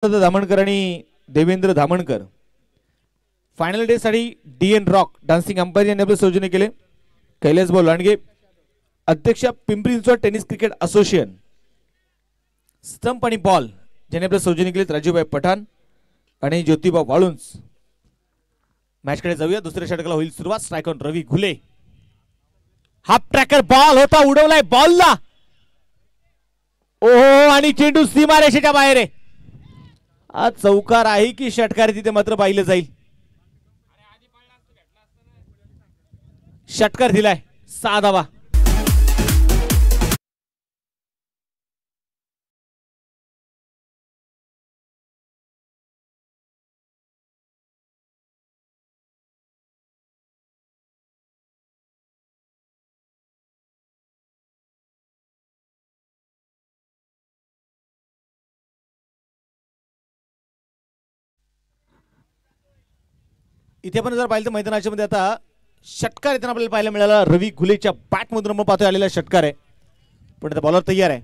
धामणकर आणि Devendra Dhamankar final day साठी DN rock dancing umpire यांनी आपले सौजन्य केले. कैलास भाऊ लांडगे अध्यक्ष Pimpri Chinchwad tennis cricket association stump आणि बॉल ज्यांनी आपले सौजन्य केले राजूभाई पठाण आणि ज्योतिबा वाळुंज. मॅच कडे जाऊया. दुसऱ्या षटकाला होईल सुरुवात. Strike on Ravi Ghule. Half tracker ball होता उडवलाय बॉलला. ओहो आणि चेंडू सीमारेषेच्या बाहेर आहे. आज चौकार आहे की षटकार तिथे मात्र पाहिलं जाईल. षटकार दिलाय 6 धावा. इथे पण जर पाहिलं तर मैदानाच्या मध्ये आता षटकार येताना आपल्याला पाहायला मिळाला. रवी घुलेच्या बॅट मधून आपण पाहतोय आलेला षटकार आहे. पण आता बॉलर तयार आहे.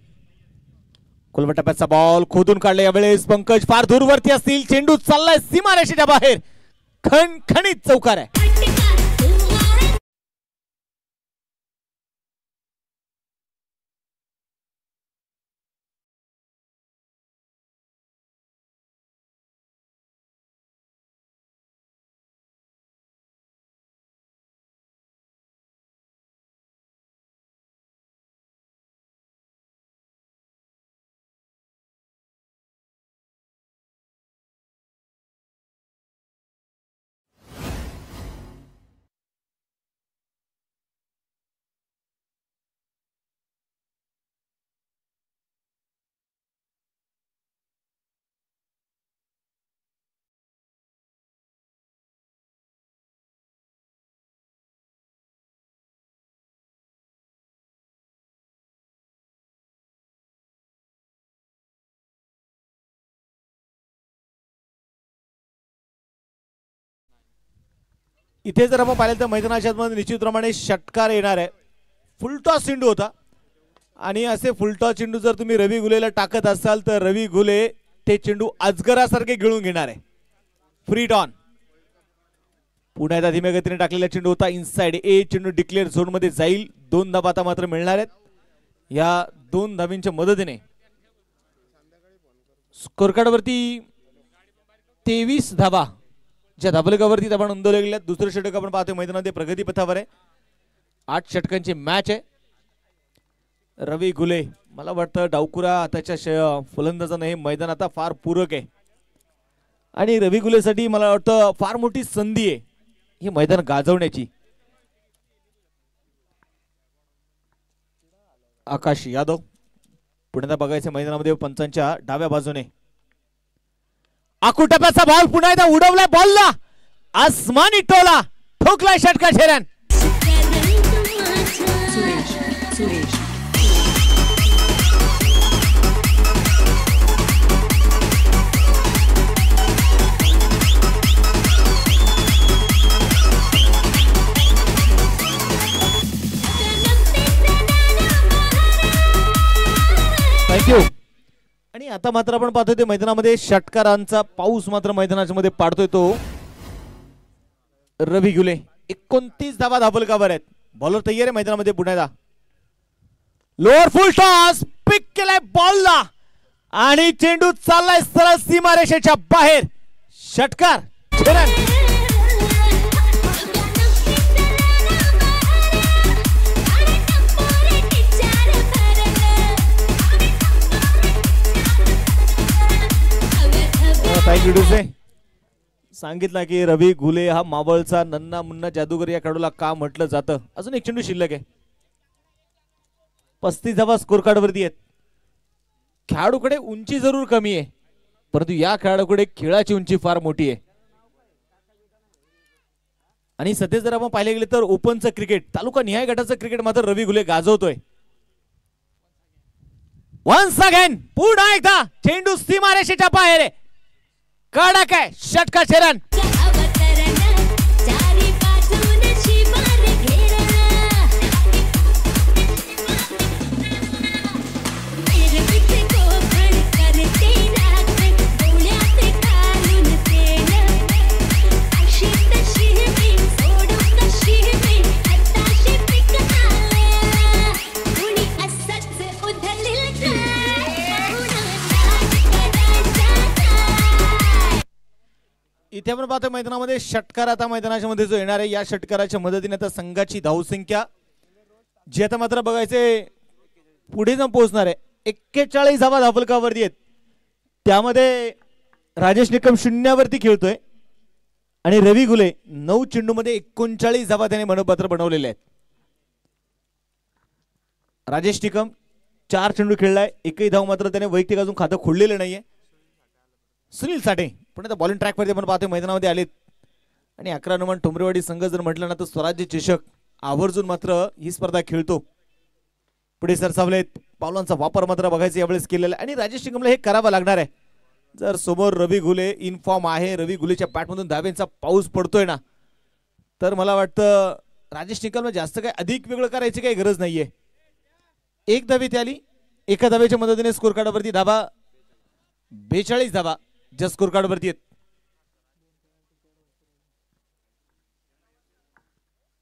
खोलवर टप्प्याचा बॉल खोदून काढला. यावेळेस पंकज फार दूरवरती असतील. चेंडू चाललाय सीमारेषेच्या बाहेर. खणखणीत चौकार आहे. इथे जर आपण पाहिलं तर मैदानाच्या मध्ये निश्चितप्रमाणे षटकार येणार आहे. फुलटॉस चेंडू होता आणि असे फुलटॉस चेंडू जर तुम्ही रवी घुलेला टाकत असाल तर रवी घुले ते चेंडू अजगरासारखे गिळून घेणार आहे. फ्री डॉन पुन्हा एकदा धीम्या गतीने टाकलेला चेंडू होता. इनसाइड ए चेंडू डिक्लेअर झोन मध्ये जाईल. 2 धावा आता मात्र मिळणार आहेत. या 2 धावींच्या मदतीने स्कोर कार्ड वरती 23 धावा ज्या धाबलकावरती आपण नोंदवल्या गेल्या. दुसरं षटक आपण पाहतोय मैदानामध्ये प्रगती पथावर आहे. 8 षटकांची मॅच आहे. रवी घुले मला वाटतं डावकुरा त्याच्या फलंदाजानं हे मैदान आता फार पूरक आहे आणि रवी घुलेसाठी मला वाटतं फार मोठी संधी आहे हे मैदान गाजवण्याची. आकाश यादव पुन्हा बघायचं मैदानामध्ये पंचांच्या डाव्या बाजूने. आकुटप्याचा बॉल पुन्हा एकदा उडवलाय बॉलला. आसमानी टोला ठोकलाय षटकार शेऱ्यान. थँक्यू. आणि आता मात्र आपण पाहतोय ते मैदानामध्ये षटकारांचा पाऊस मात्र मैदानाच्या मध्ये पाडतोय तो रवी घुले. 29 धावा धाबलकावर आहेत. बॉलर तयार आहे मैदानामध्ये. पुन्हा एकदा लोअर फुल टॉस पिक केलाय बॉलला आणि चेंडू चाललाय सरळ सीमारेषेच्या बाहेर. षटकार सांगितलं की रवी घुले हा मावळचा नन्ना मुन्ना जादूगर या खेळाडूला का म्हटलं जातं. अजून एक चेंडू शिल्लक आहे. 35 धावा स्कोर कार्ड वरती आहेत. खेळाडूकडे उंची जरूर कमी आहे परंतु या खेळाडूकडे खेळाची उंची फार मोठी आहे. आणि सध्या जर आपण पाहिले गेले तर ओपनचं क्रिकेट तालुका निहाय गटाचं क्रिकेट मात्र रवी घुले गाजवतोय. वन्स अगेन पुन्हा एकदा चेंडू सीमारेषेच्या बाहेर आहे. कडक आहे षटकार शेरन. इथे आपण पाहतो मैदानामध्ये षटकार आता मैदानाच्या मध्ये जो येणार आहे या षटकाराच्या मदतीने आता संघाची धावसंख्या जी आता मात्र बघायचे पुढे जाऊन पोहोचणार आहे 41 धावा धावफलकावरती आहेत. त्यामध्ये राजेश निकम शून्यावरती खेळतोय आणि रवी घुले 9 चेंडूमध्ये 39 धावा त्याने मनोपत्र बनवलेले आहेत. राजेश निकम 4 चेंडू खेळलाय, एकही धाव मात्र त्याने वैयक्तिक अजून खातं खोललेलं नाहीये. सुनील साठे पण आता बॉलिंग ट्रॅकवरती आपण पाहतोय मैदानामध्ये आलेत आणि 11 नंबर ठोंबरेवाडी संघ जर म्हटलं ना तर स्वराज्य चषक आवर्जून मात्र ही स्पर्धा खेळतो. पुढे सरसावलेत, पावलांचा वापर मात्र बघायचा यावेळेस केलेला आणि राजेश निकमला हे करावं लागणार आहे. जर समोर रवी घुले इन फॉर्म आहे, रवी घुलेच्या बॅटमधून धाब्यांचा पाऊस पडतोय ना, तर मला वाटतं राजेश निकमला जास्त काय अधिक वेगळं करायची काही गरज नाहीये. एक धावी ती आली, एका धावेच्या मदतीने स्कोर कार्डवरती धावा 42 धावा ज्या स्कोर कार्डवरती आहेत.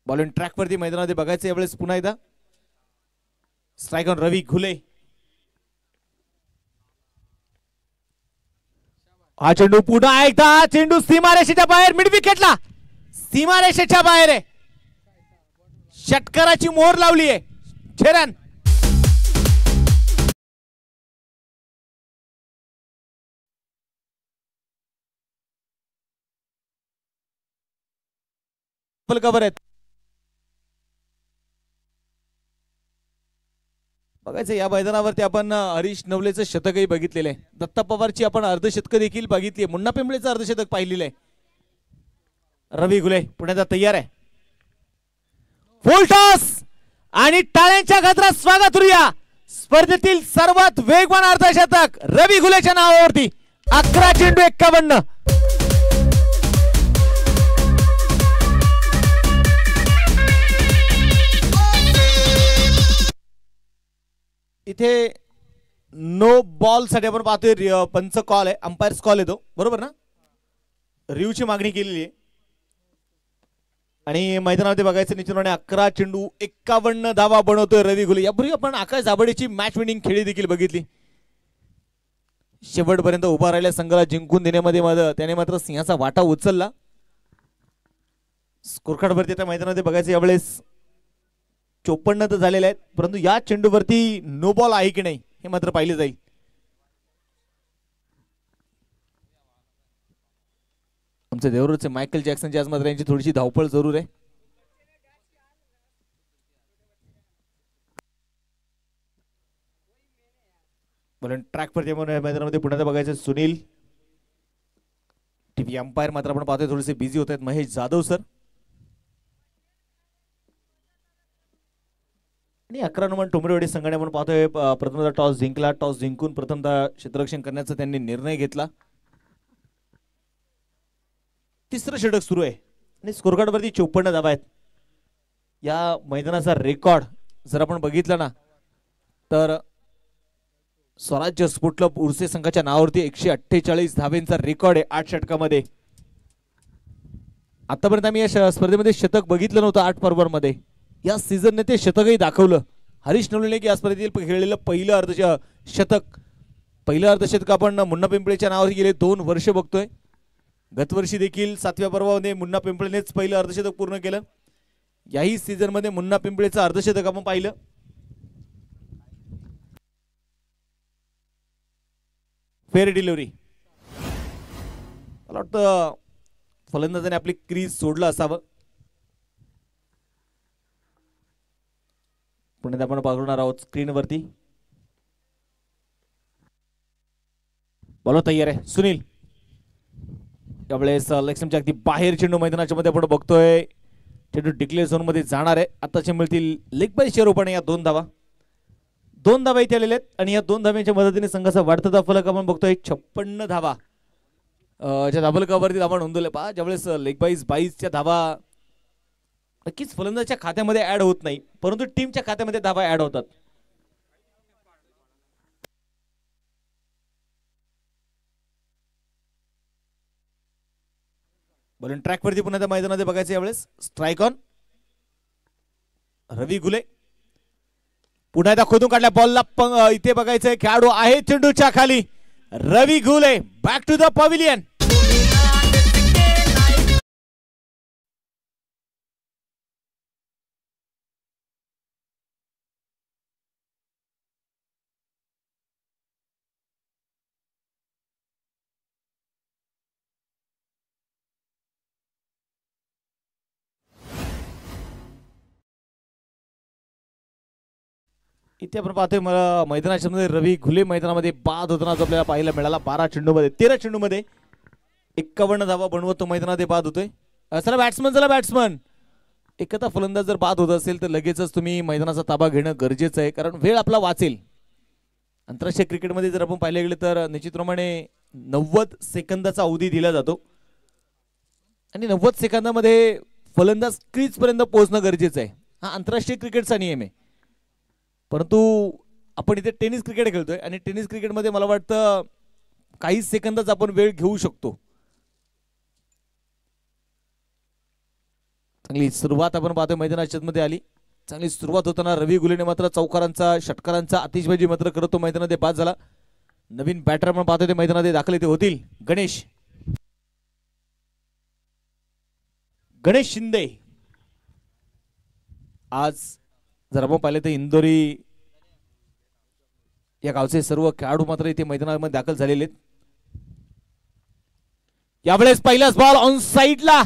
बॉलिंग ट्रॅकवरती मैदानामध्ये बघायचं यावेळेस पुन्हा एकदा स्ट्राइक ऑन रवी घुले. हा चेंडू पुन्हा एकदा चेंडू सीमारेषेच्या बाहेर, मिड विकेटला सीमारेषेच्या बाहेर आहे. षटकाराची मोहर लावली आहे. 6 रन. फलकावर आहेत. बघायचं या मैदानावरती आपण हरीश नवलेचं शतकही बघितलेलं आहे. दत्ता पवारची आपण अर्धशतक देखील बघितली, मुन्ना पिंपळेचं अर्धशतक पाहिलेलं आहे. रवी घुले पुण्याचा तयार आहे. फुल टॉस आणि टाळ्यांच्या गजरात स्वागत करूया स्पर्धेतील सर्वात वेगवान अर्धशतक रवी घुलेच्या नावावरती. 11 चेंडू 51. इथे नो बॉल साठी आपण पाहतोय पंच कॉल आहे, अंपायर्स कॉल येतो बरोबर ना. रिव्ह्यूची मागणी केलेली आहे आणि मैदानामध्ये बघायचं निश्चितपणे 11 चेंडू 51 धावा बनवतोय रवी घुले. यापूर्वी आपण आकाश दाभडेची मॅच विनिंग खेळी देखील बघितली. शेवटपर्यंत उभा राहिल्या संघाला जिंकून देण्यामध्ये त्याने मात्र सिंहाचा वाटा उचलला. स्कोर कार्डवरती त्या मैदानामध्ये बघायचं यावेळेस 54 तर झालेले आहेत, परंतु या चेंडूवरती नो बॉल आहे की नाही हे मात्र पाहिले जाईल. आमचे देवरूचे मायकल जॅक्सन आज मात्र यांची थोडीशी धावपळ जरूर आहे. बॉलिंग ट्रॅकवरती मैदानामध्ये पुण्यात बघायचं सुनील. टीव्ही अंपायर मात्र आपण पाहतोय थोडेसे बिझी होत आहेत. महेश जाधव सर आणि 11 नंबर ठोंबरेवाडी संघाने आपण पाहतोय प्रथमतः टॉस जिंकला. टॉस जिंकून प्रथमतः क्षेत्ररक्षण करण्याचा त्यांनी निर्णय घेतला. तिसरं षटक सुरू आहे आणि स्कोर कार्डवरती 54 धावा आहेत. या मैदानाचा रेकॉर्ड जर आपण बघितला ना तर स्वराज्य स्पोर्ट क्लब उर्से संघाच्या नावावरती 148 धावेंचा रेकॉर्ड आहे 8 षटकामध्ये. आतापर्यंत आम्ही या स्पर्धेमध्ये शतक बघितलं नव्हतं 8 पर्वांमध्ये. या सीझनने ते शतकही दाखवलं. हरीश नवलेने की या स्पर्धेतील खेळलेलं पहिलं अर्धशतक आपण मुन्ना पिंपळेच्या नावावरती गेले 2 वर्ष बघतोय. गतवर्षी देखील 7व्या पर्वामध्ये मुन्ना पिंपळेनेच पहिलं अर्धशतक पूर्ण केलं. याही सीझन मध्ये मुन्ना पिंपळेचं अर्धशतक आपण पाहिलं. Fair delivery. मला वाटतं फलंदाजाने आपली क्रीज सोडलं असावं. पुण्यात आपण पाहणार आहोत स्क्रीनवरती. बॉल तयार आहे सुनील. त्यावेळेस लेगस्टंपच्या अगदी बाहेर चेंडू मैदानाच्या मध्ये आपण बघतोय. चेंडू डिक्लेअर झोन मध्ये जाणार आहे. आताचे मिळतील लेग बाय शेरोपणे या 2 धावा. 2 धावा इथे आलेल्या आहेत आणि या 2 धाव्यांच्या मदतीने संघाचा वाढता धावफलक आपण बघतोय 56 धावा ज्या धावफलकावरती धावा नोंदवल्या. पहा ज्यावेळेस लेग बाईज 22च्या धावा नक्कीच फलंदाजाच्या खात्यामध्ये ऍड होत नाही, परंतु टीमच्या खात्यामध्ये धावा ऍड होतात. बॉलिंग ट्रॅकवरती पुन्हा मैदानामध्ये बघायचं यावेळेस स्ट्राइक ऑन रवी घुले. पुन्हा एकदा खोदून काढल्या बॉलला इथे बघायचंय खेळाडू आहे चेंडूच्या खाली. Ravi Ghule back to the pavilion. इथे आपण पाहतोय मला मैदानाच्या मध्ये रवी घुले मैदानामध्ये बाद होताना आपल्याला पाहायला मिळाला. 12 चेंडूमध्ये 13 चेंडूमध्ये 51 धावा बनवत तो मैदानामध्ये बाद होतोय. चला बॅट्समन एखादा फलंदाज जर बाद होत असेल तर लगेचच तुम्ही मैदानाचा ताबा घेणं गरजेचं आहे, कारण वेळ आपला वाचेल. आंतरराष्ट्रीय क्रिकेटमध्ये जर आपण पाहिले गेले तर निश्चितप्रमाणे 90 सेकंदाचा अवधी दिला जातो आणि 90 सेकंदामध्ये फलंदाज क्रीज पर्यंत पोहोचणं गरजेचं आहे. हा आंतरराष्ट्रीय क्रिकेटचा नियम आहे. परंतु आपण इथे टेनिस क्रिकेट खेळतोय आणि टेनिस क्रिकेटमध्ये मला वाटतं काही सेकंदच आपण वेळ घेऊ शकतो. चांगली सुरुवात आपण पाहतोय मैदानाच्या मध्ये आली. चांगली सुरुवात होताना रवी गुलेने मात्र चौकारांचा षटकारांचा आतिषबाजी मात्र करत तो मैदानामध्ये बाद झाला. नवीन बॅटर आपण पाहतोय ते मैदानामध्ये दाखल इथे होतील. गणेश शिंदे. आज जर आपण पाहिले तर इंदोरी या गावचे सर्व खेळाडू मात्र इथे मैदानामध्ये दाखल झालेले आहेत. यावेळेस पहिलाच बॉल ऑन साइडला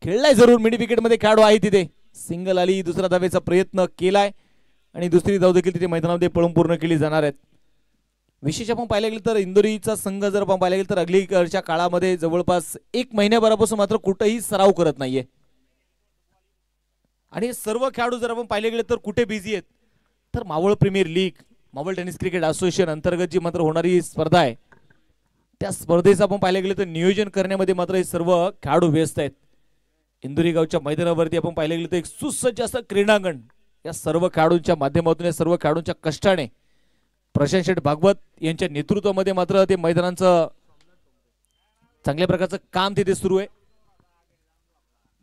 खेळलाय जरूर. मिडी विकेट मध्ये खेळाडू आहे तिथे. सिंगल आली. दुसरा धावेचा प्रयत्न केलाय आणि दुसरी धाव देखील तिथे मैदानामध्ये पळून पूर्ण केली जाणार आहेत. विशेष आपण पाहिलं गेलं तर इंदोरीचा संघ जर आपण पाहिलं गेलं तर अलीकडच्या काळामध्ये जवळपास 1 महिन्याभरापासून मात्र कुठेही सराव करत नाहीये आणि सर्व खेळाडू जर आपण पाहिले गेले तर कुठे बिझी आहेत तर Maval premier league, Maval tennis cricket association अंतर्गत जी मात्र होणारी स्पर्धा आहे त्या स्पर्धेचं आपण पाहिले गेले तर नियोजन करण्यामध्ये मात्र हे सर्व खेळाडू व्यस्त आहेत. इंदोरी गावच्या मैदानावरती आपण पाहिले गेले तर एक सुसज्ज असं क्रीडांगण या सर्व खेळाडूंच्या माध्यमातून या सर्व खेळाडूंच्या कष्टाने प्रशांत शेठ भागवत यांच्या नेतृत्वामध्ये मात्र ते मैदानाचं चांगल्या प्रकारचं काम तिथे सुरू आहे.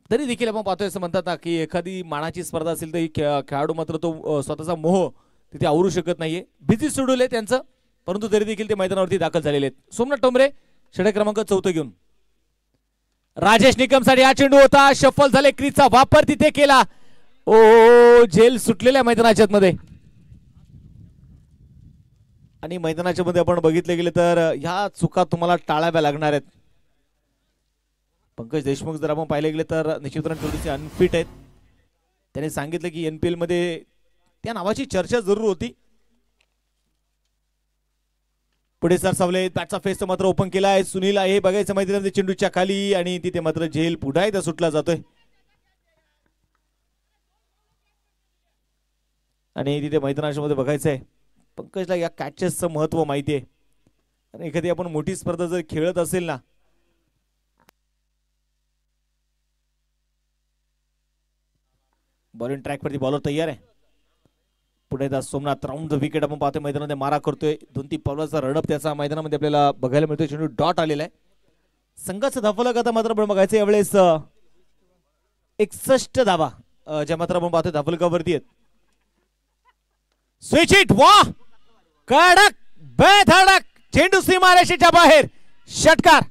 तरी देखील आपण पाहतोय असं म्हणतात ना की एखादी मानाची स्पर्धा असेल तर खेळाडू मात्र तो स्वतःचा मोह तिथे आवरू शकत नाहीये. बिझी शेड्यूल आहे त्यांचं, परंतु तरी देखील ते मैदानावरती दाखल झालेले आहेत. सोमनाथ टोंबरे षटक क्रमांक 4 घेऊन. राजेश निकमसाठी हा चेंडू होता. शफल झाले. क्रीजचा वापर तिथे केला. ओ झेल सुटलेल्या मैदानाच्या मध्ये आणि मैदानाच्या मध्ये आपण बघितले गेले तर ह्या चुका तुम्हाला टाळाव्या लागणार आहेत. पंकज देशमुख जर आपण पाहिले गेले तर निश्चितपणे थोडीशी अनफिट आहेत. त्याने सांगितलं की NPL मध्ये त्या नावाची चर्चा जरूर होती. पुढे सरसावले. बॅटचा फेस मात्र ओपन केलाय. सुनील आहे बघायचं मैदानामध्ये चेंडूच्या खाली आणि तिथे मात्र झेल पुढे एकदा सुटला जातोय आणि तिथे मैदानाच्या मध्ये बघायचं आहे पंकजला या कॅचेसचं महत्व माहिती आहे. आणि एखादी आपण मोठी स्पर्धा जर खेळत असेल ना बॉलिंग ट्रॅक वरती बॉलर तयार आहे. पुढे सोमनाथ राऊंड द विकेट आपण पाहतोय मैदानामध्ये मारा करतोय. 2-3 पावलाचा रनअप त्याचा मैदानामध्ये आपल्याला बघायला मिळतोय. चेंडू डॉट आलेला आहे. संघाचं धावफलक आता मात्र आपण बघायचं यावेळेस 61 धावा ज्या मात्र आपण पाहतोय धावफलकावरती आहेत. Switch it. वाह कडक बेधडक चेंडू सीमारेषेच्या बाहेर. षटकार.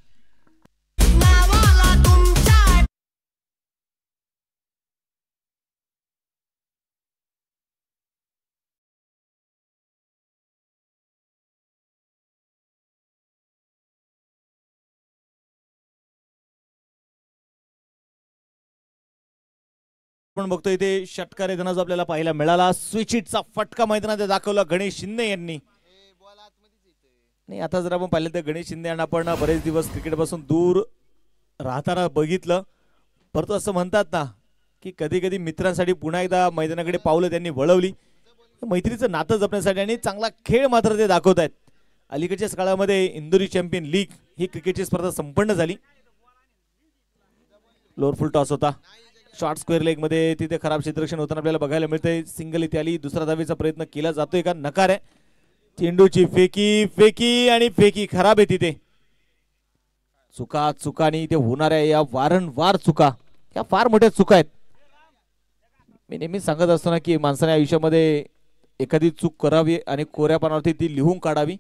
आपण बघतोय इथे षटकार येताना जो आपल्याला पाहायला मिळाला. स्विच इटचा फटका मैदानात दाखवला गणेश शिंदे यांनी. नाही आता जर आपण पाहिलं तर गणेश शिंदे यांना आपण बरेच दिवस क्रिकेट पासून दूर राहताना बघितलं, परंतु असं म्हणतात ना की कधी कधी मित्रांसाठी पुन्हा एकदा मैदानाकडे पावलं त्यांनी वळवली. मैत्रीचं नातं जपण्यासाठी आणि चांगला खेळ मात्र ते दाखवत आहेत. अलीकडच्या काळामध्ये इंदोरी चॅम्पियन लीग ही क्रिकेटची स्पर्धा संपन्न झाली. लोअर फुल टॉस होता. शॉर्ट स्क्वेअर लेग मध्ये तिथे खराब क्षेत्ररक्षण होताना आपल्याला बघायला मिळतंय. सिंगल इथे आली. दुसरा धावेचा प्रयत्न केला जातोय का नकार आहे. चेंडूची फेकी आणि फेकी खराब आहे. तिथे चुका आणि इथे होणाऱ्या या वारंवार चुका या फार मोठ्या चुका आहेत. मी नेहमी सांगत असतो ना की माणसाने आयुष्यामध्ये एखादी चूक करावी आणि कोऱ्या पानावरती ती लिहून काढावी.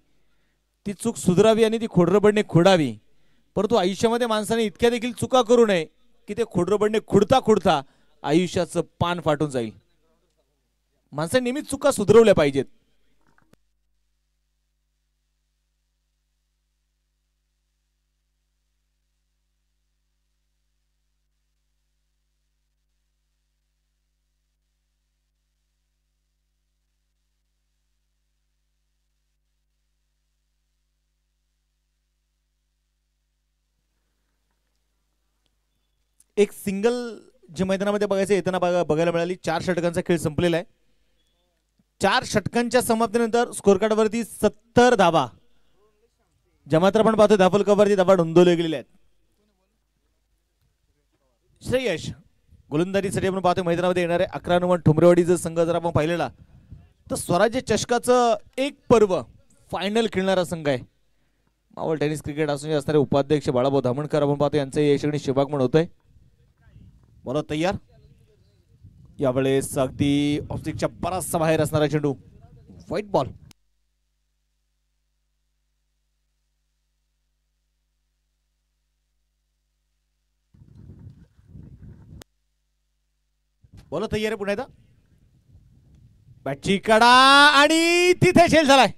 ती चूक सुधारावी आणि ती खोडरबडणे खोडावी. परंतु आयुष्यामध्ये माणसाने इतक्या देखील चुका करू नये की ते खोडरबडणे खुडता आयुष्याचं पान फाटून जाईल. माणसाने नेहमीच चुका सुधारवल्या पाहिजेत. एक सिंगल जे मैदानामध्ये बघायचं येताना बघायला मिळाली. 4 षटकांचा खेळ संपलेला आहे. 4 षटकांच्या समाप्तीनंतर स्कोर कार्डवरती 70 धावा. ज्या मात्र आपण पाहतो धाफलकावरती धावा नोंदवल्या गेलेल्या आहेत. श्रेयश गोलंदाजीसाठी आपण पाहतो मैदानामध्ये येणारे 11 नंबर ठुमरेवाडीचा संघ जर आपण पाहिलेला तर स्वराज्य चषकाचं एक पर्व फायनल खेळणारा संघ आहे. मावळ टेनिस क्रिकेट असोसिएशन असणारे उपाध्यक्ष बाळाभाऊ धामणकर आपण पाहतो यांचं यशस्वी शुभागमन होतंय. बोला तयार. यावेळेस अगदी ऑफस्टिकच्या बराचसा बाहेर असणारा चेंडू व्हाईट बॉल. बोला तयार आहे पुन्हा एकदा. बॅटची कडा आणि तिथे शेल झालाय.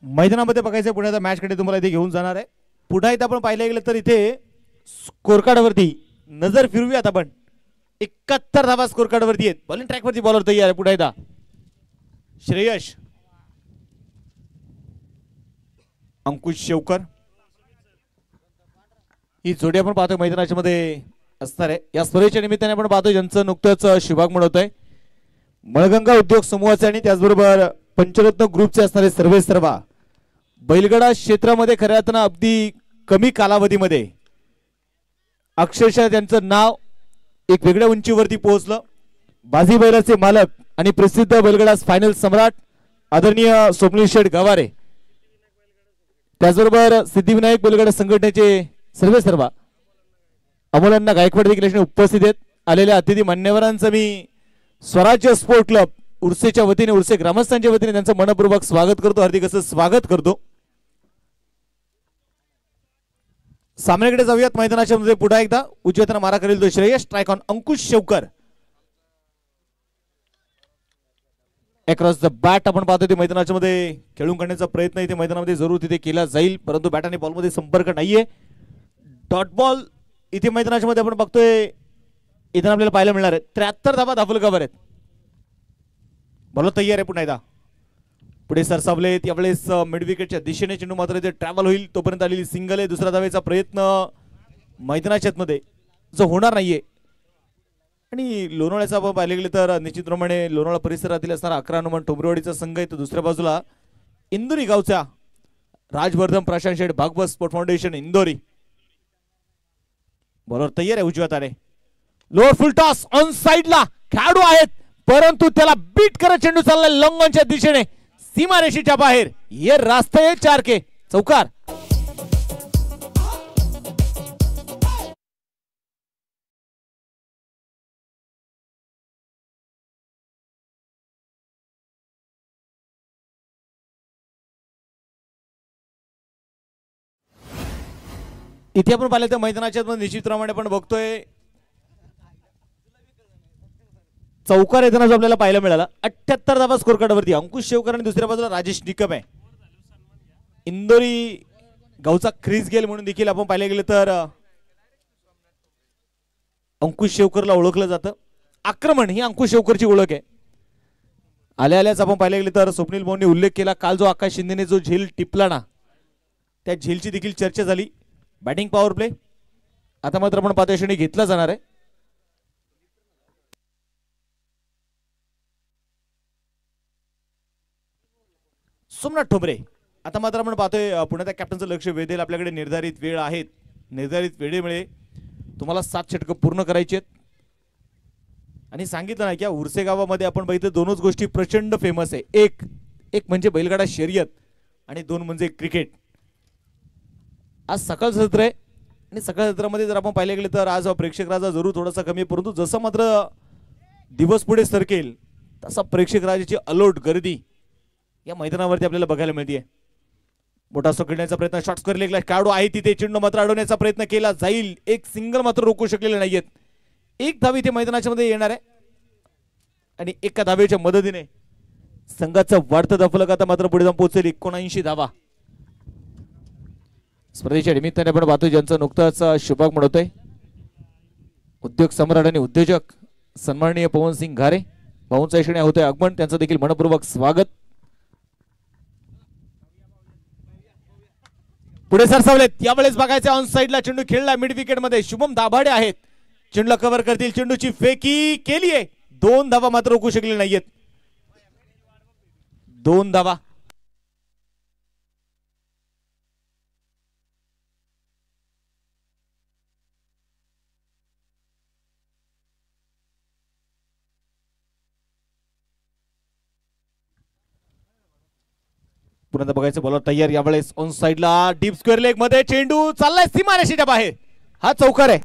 मैदानामध्ये बघायचं पुण्याचा मॅच कडे तुम्हाला इथे घेऊन जाणार आहे. पुन्हा इथे आपण पाहिलं गेलं तर इथे स्कोर कार्डवरती नजर फिरवूयात आपण. 71 धावा स्कोर कार्डवरती आहेत. बॉलिंग ट्रॅकवरती बॉलर तयार आहे. पुन्हा एकदा श्रेयश अंकुश शेवकर ही जोडी आपण पाहतो मैदानाच्या मध्ये असणार आहे. या स्पर्धेच्या निमित्ताने आपण पाहतो ज्यांचं नुकतंच शुभागमन होत आहे मळगंगा उद्योग समूहाचे आणि त्याचबरोबर पंचरत्न ग्रुपचे असणारे सर्वेसर्वा बैलगाडा क्षेत्रामध्ये खऱ्या अर्थानं अगदी कमी कालावधीमध्ये अक्षरशः त्यांचं नाव एक वेगळ्या उंचीवरती पोहोचलं. बाजी बैलाचे मालक आणि प्रसिद्ध बैलगाडा फायनल सम्राट आदरणीय स्वप्नील शेठ गवारे त्याचबरोबर सिद्धिविनायक बैलगाडा संघटनेचे सर्वेसर्वा अमोलांना गायकवाड देखील उपस्थित आहेत. आलेल्या अतिथी मान्यवरांचं मी स्वराज्य स्पोर्ट क्लब उर्सेच्या वतीने उर्से ग्रामस्थांच्या वतीने त्यांचं मनपूर्वक स्वागत करतो. हार्दिक असं स्वागत करतो. सामन्याकडे जाऊयात. मैदानाच्या मध्ये पुन्हा एकदा उजव्या मारा करेल तो Shreyas. Strike on Ankush Shevkar. Across the bat आपण पाहतो ते मैदानाच्या मध्ये खेळून काढण्याचा प्रयत्न इथे मैदानामध्ये जरूर तिथे केला जाईल परंतु बॅट आणि बॉल मध्ये संपर्क नाहीये. डॉट बॉल इथे मैदानाच्या मध्ये आपण बघतोय इथे आपल्याला पाहायला मिळणार आहे. 73 धावा धाफलकावर आहेत. बॉल तयार आहे. पुन्हा एकदा पुढे सरसावले. यावेळेस मिड विकेटच्या दिशेने चेंडू मात्र इथे ट्रॅव्हल होईल तोपर्यंत आलेली सिंगल आहे. दुसरा धावेचा प्रयत्न मैदानाच्या मध्ये जो होणार नाहीये. आणि लोणावळ्याचा आपण पाहिले गेले तर निश्चितप्रमाणे लोणावळा परिसरातील असणारा 11 नंबर ठोंबरेवाडीचा संघ आहे. तो दुसऱ्या बाजूला इंदोरी गावचा राजवर्धन प्रशांत शेठ भागवत स्पोर्ट फाउंडेशन इंदोरी. बॉलर तयार आहे उजव्या तारे. लोअर फुल टॉस ऑन साइडला खेळाडू आहेत परंतु त्याला बीट करत चेंडू चाललाय लॉंगॉनच्या दिशेने सीमारेषेच्या बाहेर. ये रास्ता आहे 4 के चौकार. इथे आपण पाहिलं तर मैदानाच्या निश्चितप्रमाणे आपण बघतोय चौकार येताना जो आपल्याला पाहायला मिळाला. 78 धावा स्कोर कार्डवरती अंकुश शेवकर आणि दुसऱ्या बाजूला राजेश निकम आहे. इंदोरी गावचा क्रीज गेल म्हणून देखील आपण पाहिले गेले तर अंकुश शेवकरला ओळखलं जातं. आक्रमण ही अंकुश शेवकरची ओळख आहे. आल्या आल्याच आपण पाहिले गेले तर स्वप्नील भाऊंनी उल्लेख केला काल जो आकाश शिंदेने जो झेल टिपला ना त्या झेलची देखील चर्चा झाली. बॅटिंग पॉवर प्ले आता मात्र आपण पाहतो क्षणी घेतला जाणार आहे. सोमनाथ ठोंबरे आता मात्र आपण पाहतोय पुण्याच्या कॅप्टनचं लक्ष वेधेल. आपल्याकडे निर्धारित वेळ आहेत निर्धारित वेळेमुळे तुम्हाला 7 षटकं पूर्ण करायची आहेत. आणि सांगितलं ना की उर्से गावामध्ये आपण बघितलं दोनच गोष्टी प्रचंड फेमस आहे. एक म्हणजे बैलगाडा शर्यत आणि 2 म्हणजे क्रिकेट. आज सकाळ सत्र आहे आणि सकाळ सत्रामध्ये जर आपण पाहिले गेले तर आज प्रेक्षक राजा जरूर थोडासा कमी आहे, परंतु जसं मात्र दिवस पुढे सरकेल तसा प्रेक्षक राजाची अलोट गर्दी या मैदानावरती आपल्याला बघायला मिळते. मोठा सोडण्याचा प्रयत्न, शॉट्स करले खेळाडू आहे तिथे, चेंडू मात्र अडवण्याचा प्रयत्न केला जाईल. एक सिंगल मात्र रोखू शकलेले नाहीयेत. एक धाव इथे मैदानाच्या मध्ये येणार आहे आणि एका धावेच्या मदतीने संघाचं वाढतं धावफलक आता मात्र पुढे जाऊन पोहोचेल 79 धावा. स्पर्धेच्या निमित्ताने आपण पाहतोय ज्यांचं नुकताच शुभाग म्हणतोय उद्योग सम्राट आणि उद्योजक सन्माननीय पवन सिंग घारे भाऊंचा इकडे होतोय आगमन, त्यांचं देखील मनपूर्वक स्वागत. पुढे सरसावलेत यावेळेस बघायचे ऑन साइडला चेंडू खेळला मिड विकेट मध्ये शुभम दाभाडे आहेत. चेंडूला कव्हर करतील, चेंडूची फेकी केलीये, 2 धावा मात्र रोखू शकले नाहीयेत. 2 धावा. पुन्हा बघायचं बॉलर तयार यावेळेस ऑन साइडला डीप स्क्वेअर लेग मध्ये चेंडू चाललाय सीमारेषेच्या बाहेर. हा चौकार आहे.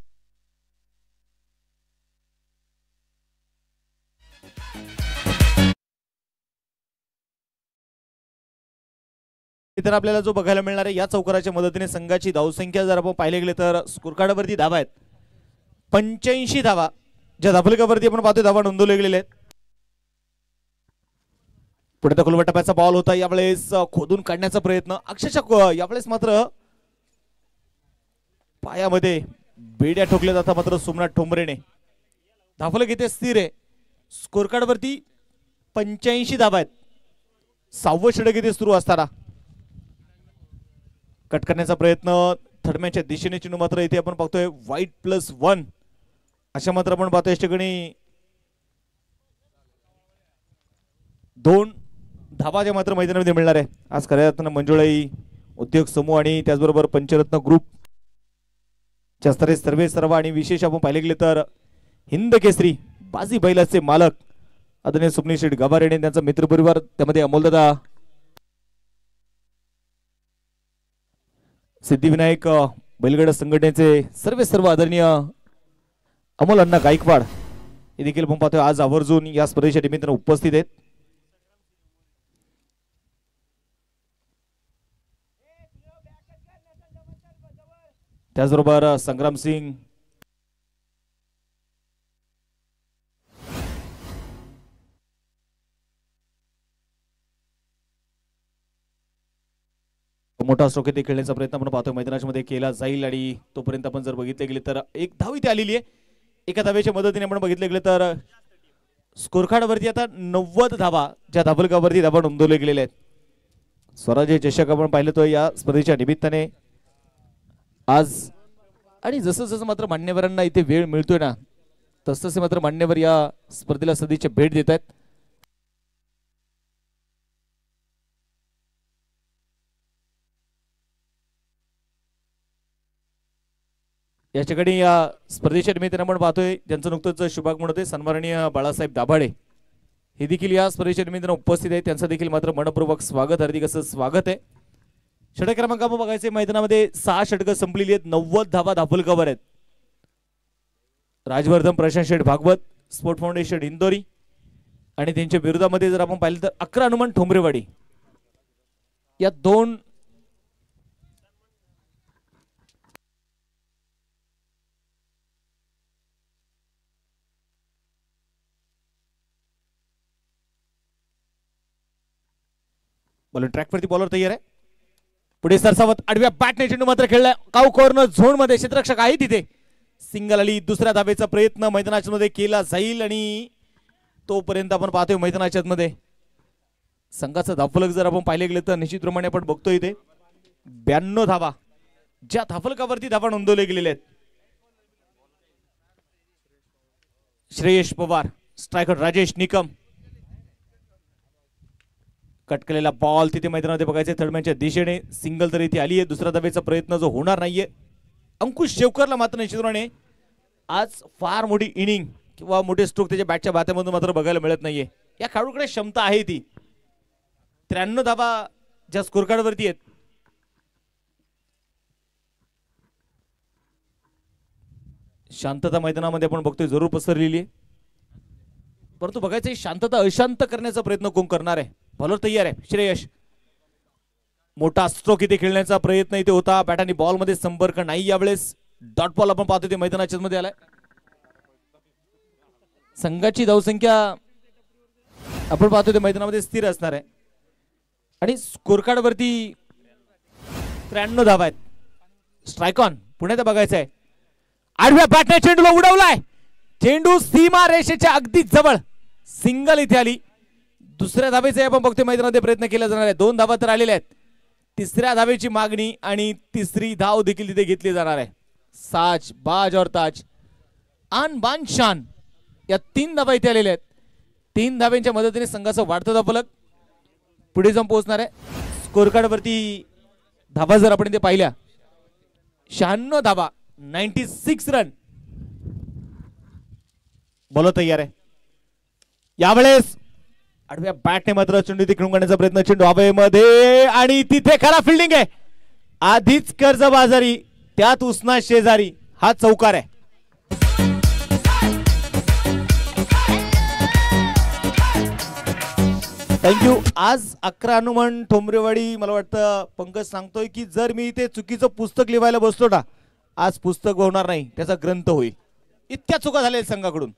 तर आपल्याला जो बघायला मिळणार आहे या चौकाराच्या मदतीने संघाची धावसंख्या जर आपण पाहिले गेले तर स्कोर कार्डवरती धावा आहेत 85 धावा, ज्या धावफलकावरती आपण पाहतोय धावा नोंदवले गेलेले आहेत. पुढे त्या खुलवट टप्प्याचा बॉल होता यावेळेस खोदून काढण्याचा प्रयत्न, अक्षरशः यावेळेस मात्र पायामध्ये बेड्या ठोकल्या जातात मात्र सोमनाथ ठोंबरेने. धावफलक इथे स्थिर आहे, स्कोर कार्डवरती 85 धावा आहेत. 6वं षटक इथे सुरू असताना कट करण्याचा प्रयत्न थडम्याच्या दिशेने चेंडू मात्र इथे आपण पाहतोय वाईट +1 अशा मात्र आपण पाहतोय या ठिकाणी 2 धावा ज्या मात्र मैदानामध्ये मिळणार आहे. आज खऱ्या अर्थानं मंजुळाई उद्योग समूह आणि त्याचबरोबर पंचरत्न ग्रुप च्या स्तरे सर्व आणि विशेष आपण पाहिले गेले तर हिंद केसरी बाजी बैलाचे मालक आदरणीय सुपनी शेठ गवारेने त्यांचा मित्रपरिवार त्यामध्ये अमोलदादा सिद्धिविनायक बैलगाडा संघटनेचे सर्व आदरणीय अमोल अण्णा गायकवाड हे देखील आपण पाहतोय आज आवर्जून या स्पर्धेच्या निमित्ताने उपस्थित आहेत. त्याचबरोबर संग्राम सिंग मोठा स्ट्रोक येथे खेळण्याचा प्रयत्न आपण पाहतोय मैदानाच्या मध्ये केला जाईल आणि तोपर्यंत आपण जर बघितले गेले तर एक धाव इथे आलेली आहे. एका धावेच्या मदतीने आपण बघितले गेले तर स्कोर कार्डवरती आता 90 धावा ज्या धावफलकावरती धावा नोंदवले गेलेले आहेत. स्वराज्य चषक आपण पाहिलं तो या स्पर्धेच्या निमित्ताने आज आणि जसं मात्र मान्यवरांना इथे वेळ मिळतोय ना तसतसे मात्र मान्यवर या स्पर्धेला सदिच्छा भेट देत आहेत. या ठिकाणी या स्पर्धेच्या निमित्ताने आपण पाहतोय ज्यांचं नुकतंच शुभाग म्हणतोय सन्माननीय बाळासाहेब दाभाडे हे देखील या स्पर्धेच्या निमित्ताने उपस्थित आहेत. त्यांचं देखील मात्र मनपूर्वक स्वागत, हार्दिक असं स्वागत आहे. षटक क्रमांक आपण बघायचे मैदानामध्ये 6 षटकं संपलेली आहेत. 90 धावा धावफलकावर आहेत. राजवर्धन प्रशांत शेठ भागवत स्पोर्ट फाउंडेशन इंदोरी आणि त्यांच्या विरोधामध्ये जर आपण पाहिलं तर 11 हनुमान ठोंबरेवाडी या 2 बॉलर ट्रॅकवरती बॉलर तयार आहे. पुढे सरसावत आडव्या बॅटने चेंडू मात्र खेळलाय काऊ कॉर्नर झोन मध्ये क्षेत्ररक्षक आहे तिथे. सिंगल आली, दुसऱ्या धावेचा प्रयत्न मैदानाच्या मध्ये केला जाईल आणि तोपर्यंत आपण पाहतोय मैदानाच्या मध्ये संघाचा धावफलक जर आपण पाहिले गेले तर निश्चितप्रमाणे आपण बघतोय इथे 92 धावा ज्या धावफलकावरती धावा नोंदवले गेलेले आहेत. श्रेयश पवार, स्ट्रायकर राजेश निकम, कट केलेला बॉल तिथे मैदानामध्ये बघायचे थर्डमॅनच्या दिशेने. सिंगल तर इथे आली आहे, दुसऱ्या धावेचा प्रयत्न जो होणार नाहीये. अंकुश शेवकरला मात्र निश्चितपणे आज फार मोठी इनिंग किंवा मोठे स्ट्रोक त्याच्या बॅटच्या बात्यामधून मात्र बघायला मिळत नाहीये. या खेळाडूकडे क्षमता आहे ती. 93 धावा ज्या स्कोर कार्ड वरती आहेत. शांतता मैदानामध्ये आपण बघतोय जरूर पसरलेली आहे, परंतु बघायचं शांतता अशांत करण्याचा प्रयत्न कोण करणार आहे. बॉलर तयार आहे श्रेयश. मोठा स्ट्रोक इथे खेळण्याचा प्रयत्न इथे होता. बॅट आणि बॉल मध्ये संपर्क नाही यावेळेस. डॉट बॉल आपण पाहतोय ते मैदानाच्या मध्ये आलाय. संघाची धावसंख्या आपण पाहतोय ते मैदानामध्ये स्थिर असणार आहे आणि स्कोर कार्ड वरती 93 धावा आहेत. स्ट्राइक ऑन पुण्यात बघायचं आहे. आडव्या बॅटने चेंडूला उडवलाय. चेंडू सीमा रेषेच्या अगदी जवळ सिंगल इथे आली. दुसऱ्या धावेचा आपण बघतोय मैदानामध्ये प्रयत्न केला जाणार आहे. 2 धावा तर आलेल्या आहेत. तिसऱ्या धावेची मागणी आणि तिसरी धाव देखील तिथे घेतली जाणार आहे. साज बाज और ताज आन बान शान या 3 धावा इथे आलेल्या आहेत. 3 धाव्यांच्या मदतीने संघाचा वाढता धावफलक पुढे जाऊन पोहोचणार आहे. स्कोर कार्ड वरती धावा जर आपण इथे पाहिल्या 96 धावा 96 रन. बॉलर तयार आहे. यावेळेस आडव्या बॅटने मात्र चेंडू तिकडून काढण्याचा प्रयत्न. चेंडू हवेमध्ये आणि तिथे खरा फिल्डिंग आहे. आधीच कर्जबाजारी त्यात उसना शेजारी हा चौकार आहे. थँक्यू. आज 11 हनुमान ठोंबरेवाडी मला वाटतं पंकज सांगतोय की जर मी इथे चुकीचं पुस्तक लिहायला बसलो ना आज पुस्तक होणार नाही त्याचा ग्रंथ होईल. इतक्या चुका झाल्या संघाकडून.